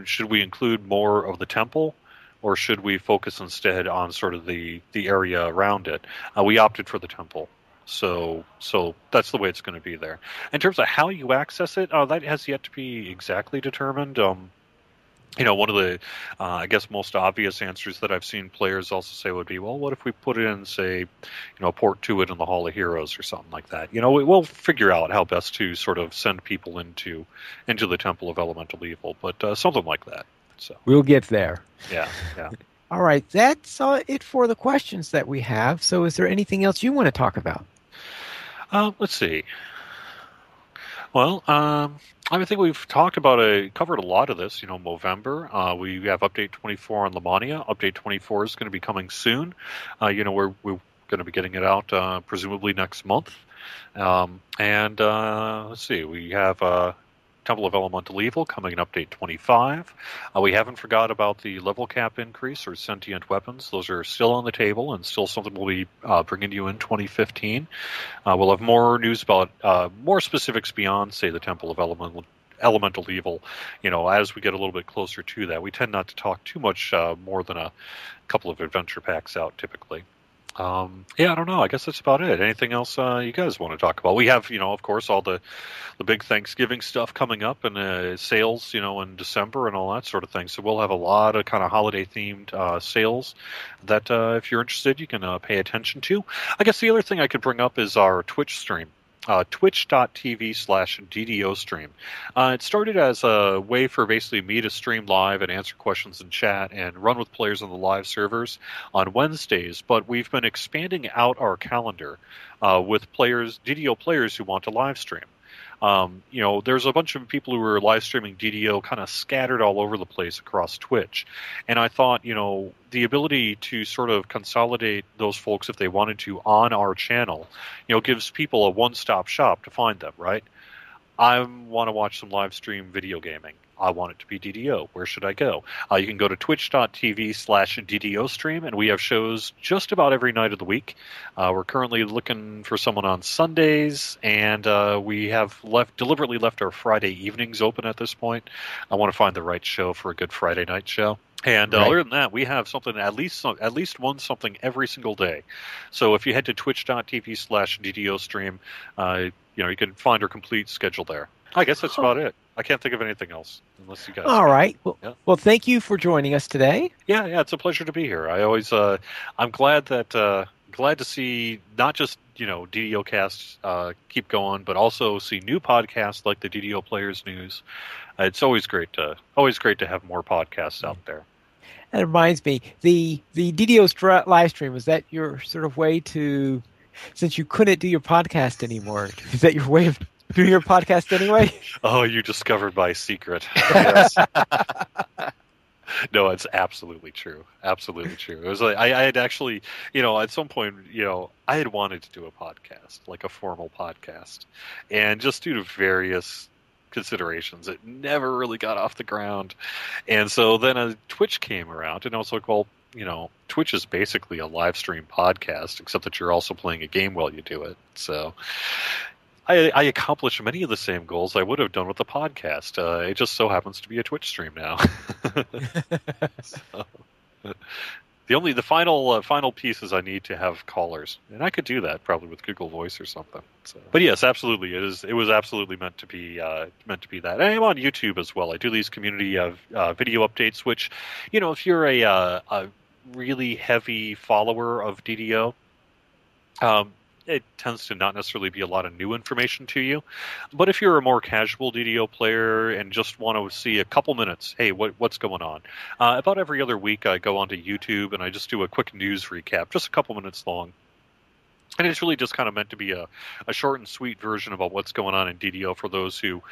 Speaker 3: should we include more of the temple, or should we focus instead on sort of the area around it? We opted for the temple, so that's the way it's going to be there. In terms of how you access it, that has yet to be exactly determined. One of the, I guess, most obvious answers that I've seen players also say would be, well, what if we put it in, say, a port to it in the Hall of Heroes or something like that? We'll figure out how best to sort of send people into the Temple of Elemental Evil, but something like that. So
Speaker 1: we'll get there.
Speaker 3: Yeah.
Speaker 1: All right, that's it for the questions that we have. So is there anything else you want to talk about?
Speaker 3: Let's see. Well, I think we've covered a lot of this. Movember. We have Update 24 on Lamania. Update 24 is going to be coming soon. We're going to be getting it out presumably next month. And let's see. We have Temple of Elemental Evil coming in Update 25. We haven't forgot about the level cap increase or sentient weapons. Those are still on the table and still something we'll be bringing you in 2015. We'll have more news about more specifics beyond, say, the Temple of Elemental Evil. As we get a little bit closer to that, we tend not to talk too much more than a couple of adventure packs out typically. I don't know. I guess that's about it. Anything else you guys want to talk about? We have, of course, all the big Thanksgiving stuff coming up and sales, in December and all that sort of thing. So we'll have a lot of kind of holiday-themed sales that if you're interested, you can pay attention to. I guess the other thing I could bring up is our Twitch stream. Twitch.tv/DDO stream. It started as a way for basically me to stream live and answer questions in chat and run with players on the live servers on Wednesdays, but we've been expanding out our calendar with DDO players who want to live stream. There's a bunch of people who are live streaming DDO kind of scattered all over the place across Twitch. And I thought, the ability to sort of consolidate those folks if they wanted to on our channel, gives people a one-stop shop to find them, right? I want to watch some live stream video gaming. I want it to be DDO. Where should I go? You can go to twitch.tv/DDO stream, and we have shows just about every night of the week. We're currently looking for someone on Sundays, and we have deliberately left our Friday evenings open at this point. I want to find the right show for a good Friday night show. And other than that, we have something at least one something every single day. So if you head to twitch.tv/DDO stream, you can find our complete schedule there. I guess that's about it. I can't think of anything else unless you guys.
Speaker 1: All right. Well, thank you for joining us today.
Speaker 3: Yeah, it's a pleasure to be here. I always, I'm glad to see not just DDO casts keep going, but also see new podcasts like the DDO Players News. It's always great to have more podcasts out there.
Speaker 1: That reminds me, the DDO live stream, is that your sort of way to, since you couldn't do your podcast anymore, is that your way of doing your podcast anyway?
Speaker 3: Oh, you discovered my secret. Yes. No, it's absolutely true. Absolutely true. It was like I had actually, at some point, I had wanted to do a podcast, like a formal podcast, and just due to various considerations, it never really got off the ground. And so then a Twitch came around, and I was like, well, Twitch is basically a live stream podcast, except that you're also playing a game while you do it. So I accomplished many of the same goals I would have done with the podcast. It just so happens to be a Twitch stream now. So, the final piece is I need to have callers, and I could do that probably with Google Voice or something. So. But yes, absolutely, it was absolutely meant to be that. And I'm on YouTube as well. I do these community video updates, which, if you're a really heavy follower of DDO, it tends to not necessarily be a lot of new information to you. But if you're a more casual DDO player and just want to see a couple minutes, hey, what's going on? About every other week I go onto YouTube and I just do a quick news recap, just a couple minutes long. And it's really just kind of meant to be a short and sweet version about what's going on in DDO for those who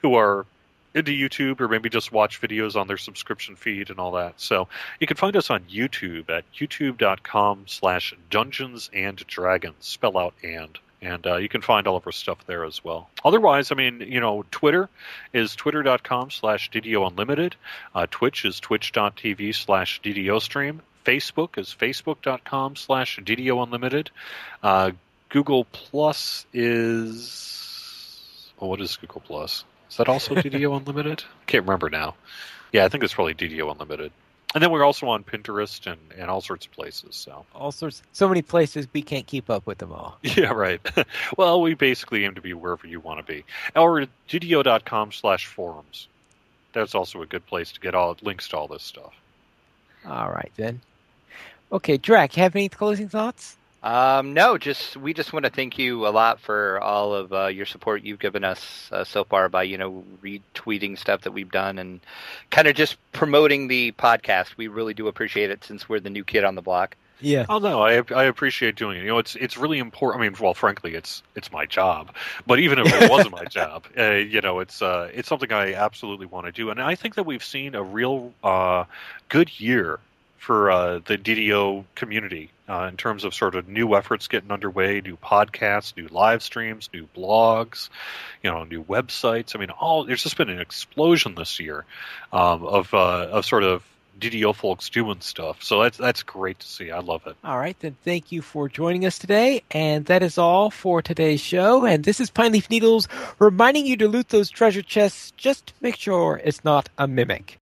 Speaker 3: are into YouTube or maybe just watch videos on their subscription feed and all that. So you can find us on YouTube at youtube.com/Dungeons and Dragons, spell out and you can find all of our stuff there as well. Otherwise, Twitter is twitter.com/DDO Unlimited. Twitch is twitch.tv/DDO Stream. Facebook is facebook.com/DDO Unlimited. Google Plus is... what is Google Plus? Is that also DDO Unlimited? Can't remember now. Yeah, I think it's probably DDO Unlimited. And then we're also on Pinterest and all sorts of places.
Speaker 1: So many places we can't keep up with them all.
Speaker 3: Yeah, right. Well, we basically aim to be wherever you want to be. Or DDO.com/forums. That's also a good place to get all links to all this stuff.
Speaker 1: All right, then. Okay, Drac, have any closing thoughts?
Speaker 2: No, we just want to thank you a lot for all of your support you've given us so far by, retweeting stuff that we've done and kind of just promoting the podcast. We really do appreciate it since we're the new kid on the block.
Speaker 1: Yeah.
Speaker 3: Oh no, I appreciate doing it. It's really important. Well, frankly, it's my job. But even if it wasn't my job, it's something I absolutely want to do. And I think that we've seen a real good year for the DDO community in terms of sort of new efforts getting underway, new podcasts, new live streams, new blogs, new websites. There's just been an explosion this year of sort of DDO folks doing stuff. So that's great to see. I love it.
Speaker 1: All right, then thank you for joining us today. And that is all for today's show. And this is Pine Leaf Needles reminding you to loot those treasure chests just to make sure it's not a mimic.